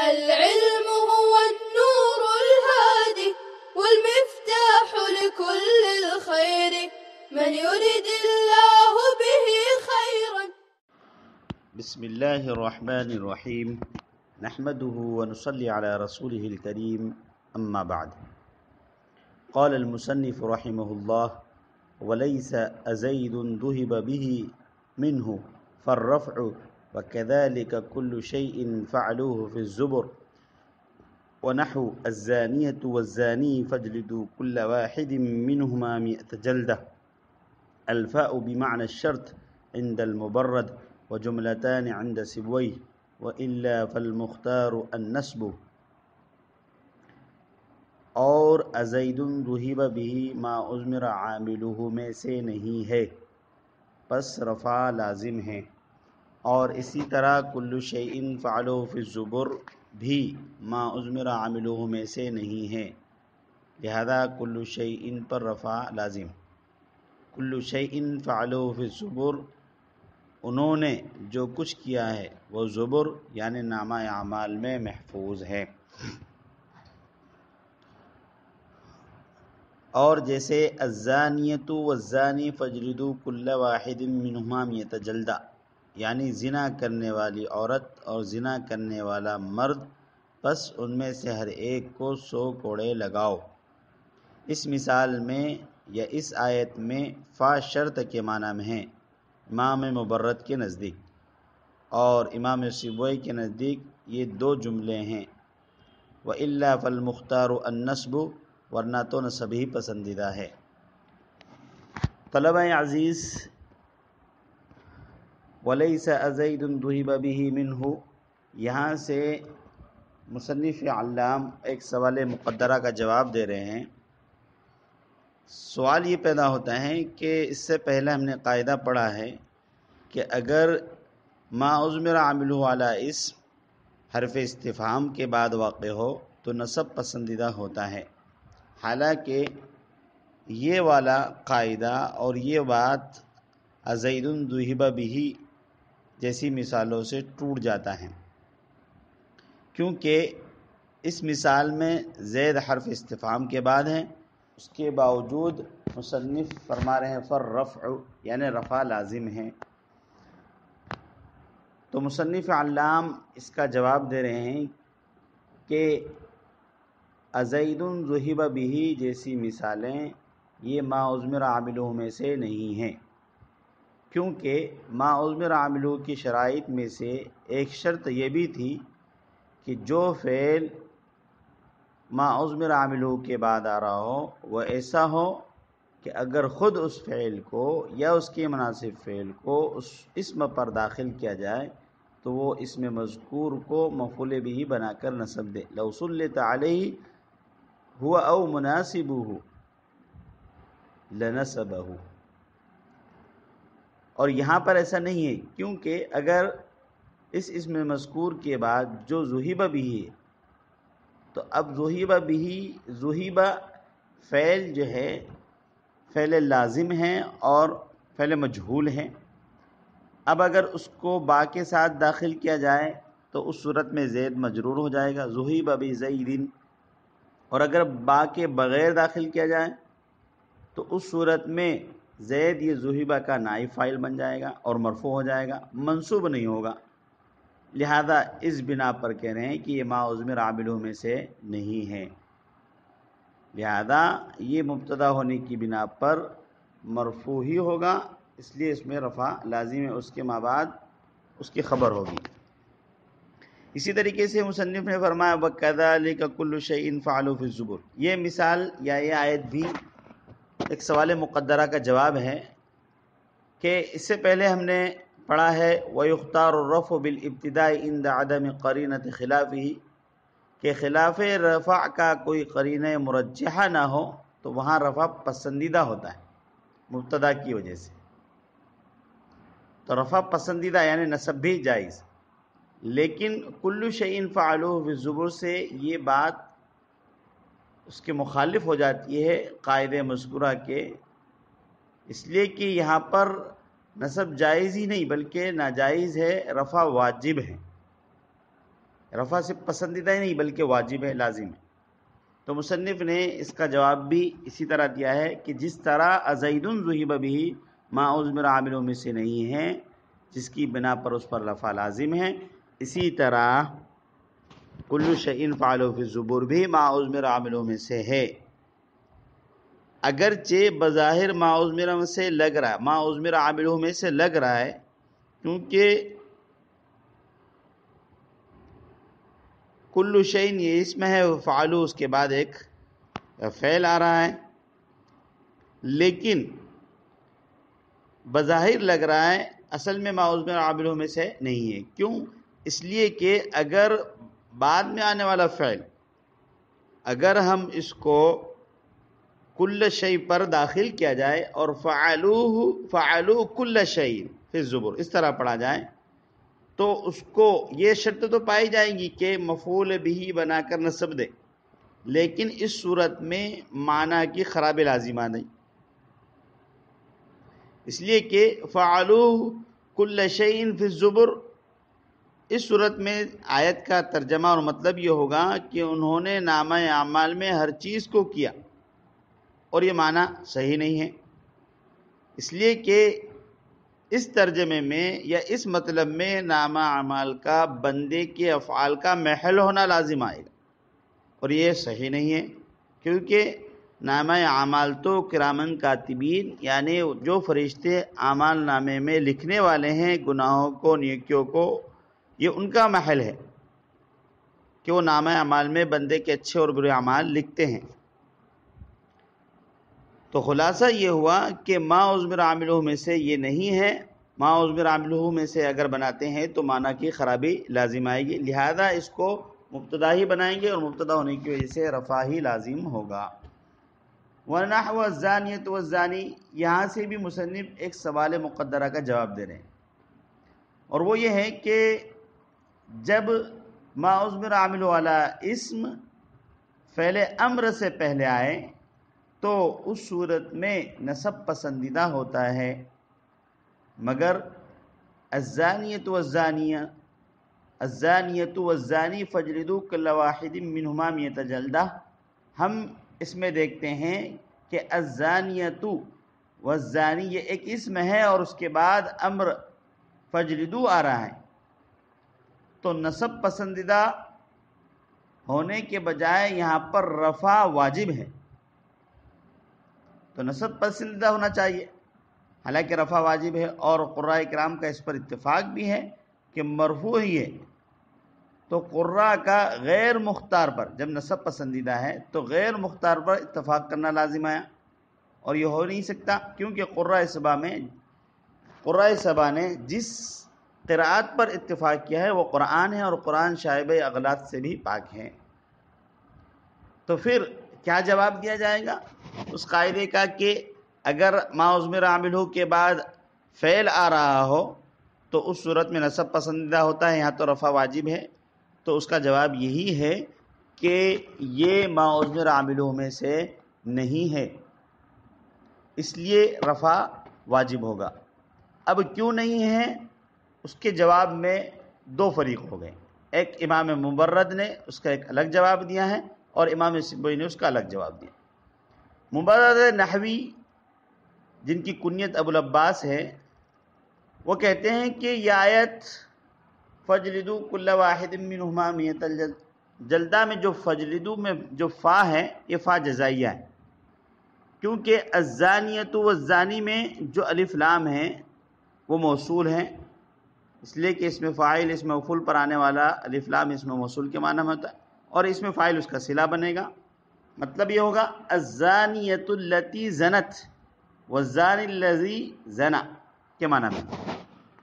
العلم هو النور الهادي والمفتاح لكل الخير من يرد الله به خيرا. بسم الله الرحمن الرحيم نحمده ونصلي على رسوله الكريم أما بعد. قال المصنف رحمه الله: وليس أزيد ذهب به منه فالرفع وكذلك كل شيء فعلوه في الزبر ونحو الزانية والزاني فاجلدوا كل واحد منهما 100 جلدة. الفاء بمعنى الشرط عند المبرد وجملتان عند سبويه وإلا فالمختار النسب. اور ازید ذہب به ما اضمر عاملہ میں سے نہیں ہے، پس رفع لازم ہے. اور اسی طرح کل شیء فعلہ فی الزبر بھی ما اضمر عاملہ میں سے نہیں ہے، لہذا کل شیء پر رفع لازم. کل شیء فعلہ فی الزبر، انہوں نے جو کچھ کیا ہے وہ زبر یعنی نامہ اعمال میں محفوظ ہے. اور جیسے الزانیۃ والزانی فاجلدوا کل واحد منہما 100 جلدہ، یعنی زنا کرنے والی عورت اور زنا کرنے والا مرد، پس ان میں سے ہر ایک کو 100 کوڑے لگاؤ. اس مثال میں یا اس آیت میں فا شرط کے معنی میں ہے امام مبرد کے نزدیک، اور امام سبوی کے نزدیک یہ 2 جملے ہیں. وَإِلَّا فَالْمُخْتَارُ النَّصْبُ، ورنہ تو نصب ہی پسندیدہ ہے. طلبہ عزیز، وَلَيْسَ أَزَيْدٌ ذُهِبَ بِهِ مِنْهُ، یہاں سے مصنف علام ایک سوال مقدرہ کا جواب دے رہے ہیں. سوال یہ پیدا ہوتا ہے کہ اس سے پہلے ہم نے قاعدہ پڑھا ہے کہ اگر ما اضمر عاملہ علی اسم حرف استفہام کے بعد واقع ہو تو نصب پسندیدہ ہوتا ہے. حالانکہ یہ والا قاعدہ اور یہ بات ازید ذہب بہ جیسی مثالوں سے ٹوٹ جاتا ہے، کیونکہ اس مثال میں زید حرف استفہام کے بعد ہے، اس کے باوجود مصنف فرما رہے ہیں فالرفع یعنی رفع لازم ہے. تو مصنف علام اس کا جواب دے رہے ہیں کہ ازید ذہب بہ جیسی مثالیں یہ ما اضمر عاملہ میں سے نہیں ہیں، کیونکہ ما اضمر عاملہ کی شرائط میں سے ایک شرط یہ بھی تھی کہ جو فعل ما اضمر عاملہ کے بعد آ رہا ہو وہ ایسا ہو کہ اگر خود اس فعل کو یا اس کے مناسب فعل کو اس اسم پر داخل کیا جائے تو وہ اسم مذکور کو مفعول بہ بنا کر نصب دے. لو سلط علیہ ہوا او مناسبہ لنصبہ. اور یہاں پر ایسا نہیں ہے، کیونکہ اگر اس اسم مذکور کے بعد جو ذہب بھی ہے تو اب ذہب بھی ذہب فعل جو ہے فعل لازم ہے اور فعل مجہول ہے. اب اگر اس کو با کے ساتھ داخل کیا جائے تو اس صورت میں زید مجرور ہو جائے گا ذہب بزید، اور اگر با کے بغیر داخل کیا جائے تو اس صورت میں زید یہ ذہب کا نائب فاعل بن جائے گا اور مرفوع ہو جائے گا، منصوب نہیں ہوگا. لہذا اس بنا پر کہہ رہے ہیں کہ یہ ما اضمر عاملہ میں سے نہیں ہے، لہذا یہ مبتدا ہونے کی بنا پر مرفوع ہی ہوگا، اس لیے اس میں رفع لازم ہے، اس کے ما بعد اس کی خبر ہوگی. اسی طریقے سے مصنف نے فرمایا وَكَذَلِكَ كُلُّ شَيْءٍ فَعَلُوا فِي الزُّبُرِ، یہ مثال یا یہ آیت بھی ایک سوال مقدرہ کا جواب ہے کہ اس سے پہلے ہم نے پڑھا ہے وَيُخْتَارُ الرَّفْعُ بِالْإِبْتِدَاءِ عِنْدَ عَدَمِ قَرِينَةِ خِلَافِهِ، کہ خلاف رفع کا کوئی قرینہ مرجحہ نہ ہو تو وہاں رفع پسندیدہ ہوتا ہے مبتدا کی وجہ سے. تو رفع پسندیدہ یعنی نصب بھی جائز، لیکن کل شیء فعلوہ فی الزبر سے یہ بات اس کے مخالف ہو جاتی ہے قاعدہ مذکورہ کے، اس لیے کہ یہاں پر نصب جائز ہی نہیں بلکہ ناجائز ہے، رفع واجب ہے. رفع صرف پسندیدہ ہی نہیں بلکہ واجب ہے، لازم ہے۔ تو مصنف نے اس کا جواب بھی اسی طرح دیا ہے کہ جس طرح ازید ذہب بہ ما عذمر عاملوں میں سے نہیں ہے، جس کی بنا پر اس پر رفع لازم ہے، اسی طرح کل شیء فعلہ فی الزبور بھی ما عذمر عاملوں میں سے ہے، اگرچہ بظاہر ما عذمر سے لگ رہا ہے، ما عذمر عاملوں میں سے لگ رہا ہے، کیونکہ کل شیء یہ اسم ہے، فعلو اس کے بعد ایک فعل آ رہا ہے، لیکن بظاہر لگ رہا ہے اصل میں ما عذمر عاملوں میں سے نہیں ہے۔ کیوں؟ اس لیے کہ اگر بعد میں آنے والا فعل اگر ہم اس کو کل شیء پر داخل کیا جائے اور فعلوا کل شیء فی الزبر اس طرح پڑھا جائے تو اس کو یہ شرط تو پائی جائے گی کہ مفعول بہ بنا کر نصب دے، لیکن اس صورت میں معنی کی خراب لازمہ نہیں، اس لیے کہ فعلوا کل شیء فی الزبر، اس صورت میں آیت کا ترجمہ اور مطلب یہ ہوگا کہ انہوں نے نامہ اعمال میں ہر چیز کو کیا، اور یہ معنی صحیح نہیں ہے، اس لیے کہ اس ترجمے میں یا اس مطلب میں نامہ اعمال کا بندے کے افعال کا محل ہونا لازم آئے گا، اور یہ صحیح نہیں ہے، کیونکہ نامہ اعمال تو کرامن کاتبین یعنی جو فرشتے اعمال نامے میں لکھنے والے ہیں گناہوں کو نیکیوں کو، یہ ان کا محل ہے کہ وہ نامہ اعمال میں بندے کے اچھے اور برے اعمال لکھتے ہیں۔ تو خلاصہ یہ ہوا کہ ما عذمر عاملہ میں سے یہ نہیں ہے، ما عذمر عاملہ میں سے اگر بناتے ہیں تو معنی کی خرابی لازم آئے گی، لہذا اس کو مبتدا ہی بنائیں گے اور مبتدا ہونے کی وجہ سے رفع ہی لازم ہوگا۔ وَنَحْوَ الزَّانِيَةُ وَالزَّانِي، یہاں سے بھی مصنف ایک سوال مقدرہ کا جواب دے رہے ہیں، اور وہ یہ ہے کہ جب ما عذمر عامل والا اسم فعل امر سے پہلے آئے تو اس صورت میں نصب پسندیدہ ہوتا ہے، مگر الزانیۃ والزانیہ الزانیۃ والزانی فاجلدوا کل واحد منہما مئۃ جلدہ، ہم اس میں دیکھتے ہیں کہ الزانیۃ والزانی یہ ایک اسم ہے اور اس کے بعد امر فاجلدوا آ رہا ہے، تو نصب پسندیدہ ہونے کے بجائے یہاں پر رفع واجب ہے، تو نصب پسندیدہ ہونا چاہیے، حالانکہ رفع واجب ہے، اور قراء کرام کا اس پر اتفاق بھی ہے کہ مرفوع ہی ہے، تو قراء کا غیر مختار پر جب نصب پسندیدہ ہے تو غیر مختار پر اتفاق کرنا لازم آیا، اور یہ ہو نہیں سکتا کیونکہ قراء سبا نے جس قراءت پر اتفاق کیا ہے وہ قرآن ہے، اور قرآن شائبہ اغلاط سے بھی پاک ہے۔ تو پھر کیا جواب دیا جائے گا اس قاعدے کا کہ اگر ما عذمر عاملہ کے بعد فعل آ رہا ہو تو اس صورت میں نصب پسندیدہ ہوتا ہے، یہاں تو رفع واجب ہے، تو اس کا جواب یہی ہے کہ یہ ما عذمر عاملہ میں سے نہیں ہے، اس لیے رفع واجب ہوگا۔ اب کیوں نہیں ہے اس کے جواب میں دو فریق ہو گئے، ایک امام مبرد نے اس کا ایک الگ جواب دیا ہے اور امام سبوی نے اس کا الگ جواب دیا۔ مبرد نحوی جن کی کنیت ابو العباس ہے وہ کہتے ہیں کہ یہ آیت فجلدوا کل واحد منہما مئۃ جلدہ میں جو فجلدوا میں جو فا ہے یہ فا جزائیہ ہے، کیونکہ الزانیۃ والزانی میں جو الف لام ہے وہ موصول ہیں، اس لیے کہ اس میں فاعل اس میں مفعول پر آنے والا الف لام اس میں موصول کے معنی میں ہوتا ہے، اور اس میں فاعل اس کا صلہ بنے گا، مطلب یہ ہوگا الزانیۃ التی زنت والزانی الذی زنا کے معنی میں۔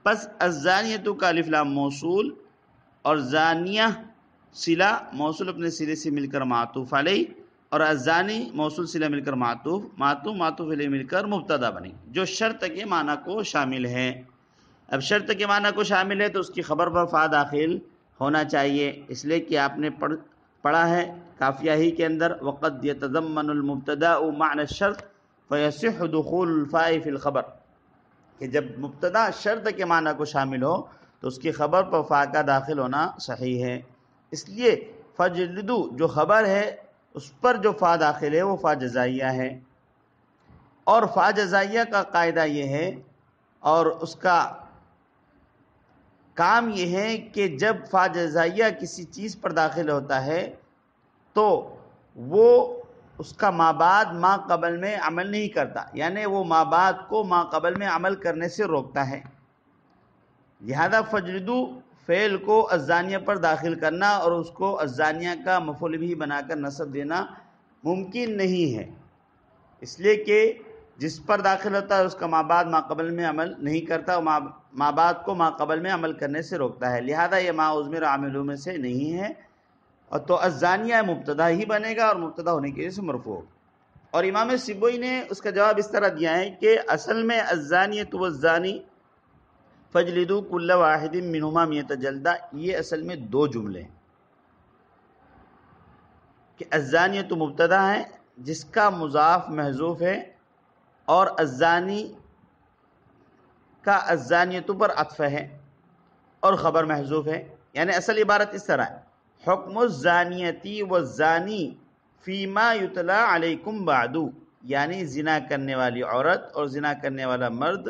پس الزانیۃ کا الف لام موصول اور زانیہ صلہ موصول اپنے صلے سے مل کر معطوف علیہ، اور الزانی موصول صلہ مل کر معطوف علیہ مل کر مبتدا بنے جو شرط کے معنی کو شامل ہے۔ اب شرط کے معنی کو شامل ہے تو اس کی خبر پر فا داخل ہونا چاہیے، اس لیے کہ آپ نے پڑھا ہے کافیہ ہی کے اندر وقد يتضمن المبتدا معنى الشرط فيصح دخول الفاء في الخبر، کہ جب مبتدا شرط کے معنی کو شامل ہو تو اس کی خبر پر فا کا داخل ہونا صحیح ہے۔ اس لیے فجلدو جو خبر ہے اس پر جو فا داخل ہے وہ فا جزائیہ ہے، اور فا جزائیہ کا قاعدہ یہ ہے اور اس کا کام یہ ہے کہ جب فا جزائیہ کسی چیز پر داخل ہوتا ہے تو وہ اس کا ما بعد ما قبل میں عمل نہیں کرتا، یعنی وہ ما بعد کو ما قبل میں عمل کرنے سے روکتا ہے۔ لہذا فجلدو فعل کو الزانیہ پر داخل کرنا اور اس کو الزانیہ کا مفعول بھی بنا کر نصب دینا ممکن نہیں ہے، اس لیے کہ جس پر داخل ہوتا ہے اس کا ما بعد ما قبل میں عمل نہیں کرتا، ما بعد کو ما قبل میں عمل کرنے سے روکتا ہے، لہذا یہ ما عضمر عاملوں میں سے نہیں ہے، اور تو الزانیہ مبتدا ہی بنے گا اور مبتدا ہونے کی وجہ سے مرفوع ہوگا۔ اور امام سبوی نے اس کا جواب اس طرح دیا ہے کہ اصل میں الزانیۃ والزانی فجلدوا کل واحد منہما مئۃ جلدہ، یہ اصل میں دو جملے ہیں کہ الزانیۃ مبتدا ہے جس کا مضاف محذوف ہے، اور الزانی کا الزانیۃ پر عطف ہے اور خبر محذوف ہے، یعنی اصل عبارت اس طرح ہے، حکم الزانیتی والزانی فیما یتلا علیکم بعد، یعنی زنا کرنے والی عورت اور زنا کرنے والا مرد،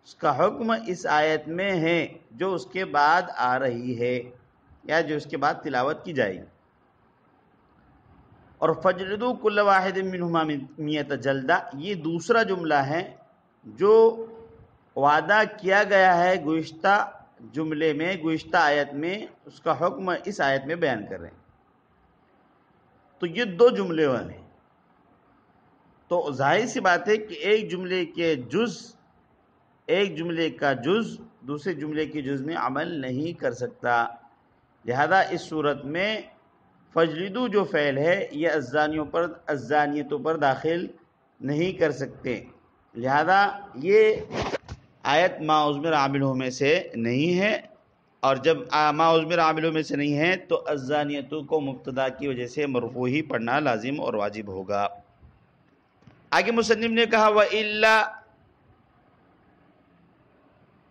اس کا حکم اس آیت میں ہے جو اس کے بعد آ رہی ہے یا جو اس کے بعد تلاوت کی جائے گی۔ اور فجلدوا کل واحد منہما مئۃ جلدہ، یہ دوسرا جملہ ہے جو وعدہ کیا گیا ہے گزشتہ جملے میں، گزشتہ آیت میں، اس کا حکم اس آیت میں بیان کر رہے ہیں۔ تو یہ دو جملے والے ہیں، تو ظاہر سی بات ہے کہ ایک جملے کا جز دوسرے جملے کے جز میں عمل نہیں کر سکتا، لہذا اس صورت میں فجلدو جو فعل ہے یہ الزانیتوں پر داخل نہیں کر سکتے، لہذا یہ آیت ما عضمر عاملوں میں سے نہیں ہے، اور جب ما عضمر عاملوں میں سے نہیں ہے تو الزانیتوں کو مبتدا کی وجہ سے مرفوع ہی پڑھنا لازم اور واجب ہوگا۔ آگے مصنف نے کہا وَإِلَّا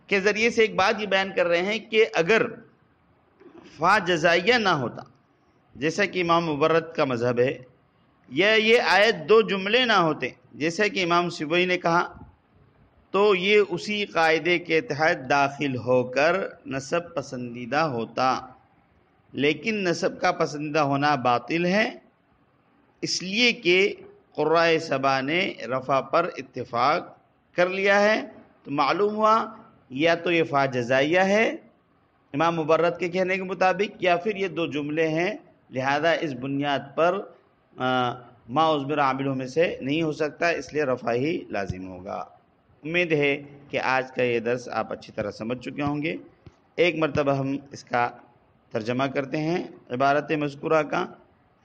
کے ذریعے سے ایک بات یہ بیان کر رہے ہیں کہ اگر فا جزائیہ نہ ہوتا، جیسا کہ امام مبرد کا مذہب ہے، یا یہ آیت دو جملے نہ ہوتے جیسا کہ امام سبوی نے کہا، تو یہ اسی قاعدے کے تحت داخل ہو کر نصب پسندیدہ ہوتا، لیکن نصب کا پسندیدہ ہونا باطل ہے، اس لیے کہ قرائے سبا نے رفع پر اتفاق کر لیا ہے، تو معلوم ہوا یا تو یہ فا جزائیہ ہے امام مبرد کے کہنے کے مطابق، یا پھر یہ دو جملے ہیں، لہذا اس بنیاد پر ما عضمر عاملوں میں سے نہیں ہو سکتا، اس لیے رفع ہی لازم ہوگا۔ امید ہے کہ آج کا یہ درس آپ اچھی طرح سمجھ چکے ہوں گے۔ ایک مرتبہ ہم اس کا ترجمہ کرتے ہیں عبارت مذکورہ کا،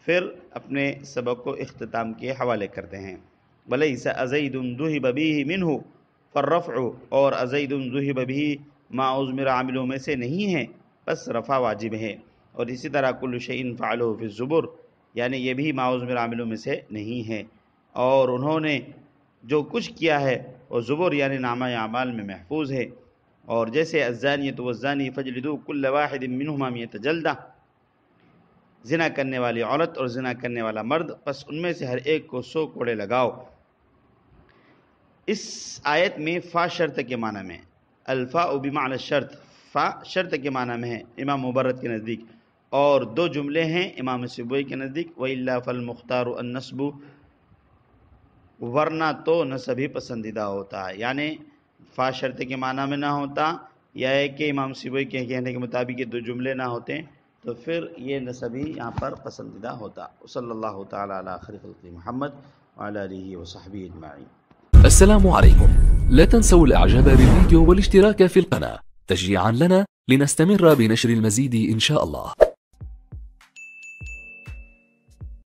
پھر اپنے سبق کو اختتام کے حوالے کرتے ہیں۔ وَلَيْسَ أَزَيْدٌ ذُهِبَ بِهِ مِنْهُ فالرفع، اور ازید ذُهِبَ بِهِ ما عضمر عاملوں میں سے نہیں ہے، بس رفع واجب ہے، اور اسی طرح کل شیء فعلہ فی الزبر، یعنی یہ بھی ما عضمر عاملوں میں سے نہیں ہے، اور انہوں نے جو کچھ کیا ہے وہ زبر یعنی نامہ اعمال میں محفوظ ہے۔ اور جیسے الزانیۃ والزانی فجلدوا کل واحد منہما مئۃ جلدہ، زنا کرنے والی عورت اور زنا کرنے والا مرد، پس ان میں سے ہر ایک کو 100 کوڑے لگاؤ۔ اس آیت میں فا شرط کے معنی میں، الفاء بمعنی الشرط، فا شرط کے معنی میں ہے امام مبرد کے نزدیک، اور دو جملے ہیں امام سبوی کے نزدیک، وَإِلَّا فَالْمُخْتَارُ النَّصْبُ، ورنہ تو نصب ہی پسندیدہ ہوتا ہے، یعنی فا شرط کے معنی میں نہ ہوتا، یا ہے کہ امام سبوی کے کہنے کے مطابق یہ دو جملے نہ ہوتے تو پھر یہ نصب ہی یہاں پر پسندیدہ ہوتا۔ صلی اللہ تعالی علی خیر خلق محمد وعلى آله وصحبه أجمعين. السلام عليكم. لا تنسوا الاعجاب بالفيديو والاشتراك في القناة تشجيعا لنا لنستمر بنشر المزيد إن شاء الله.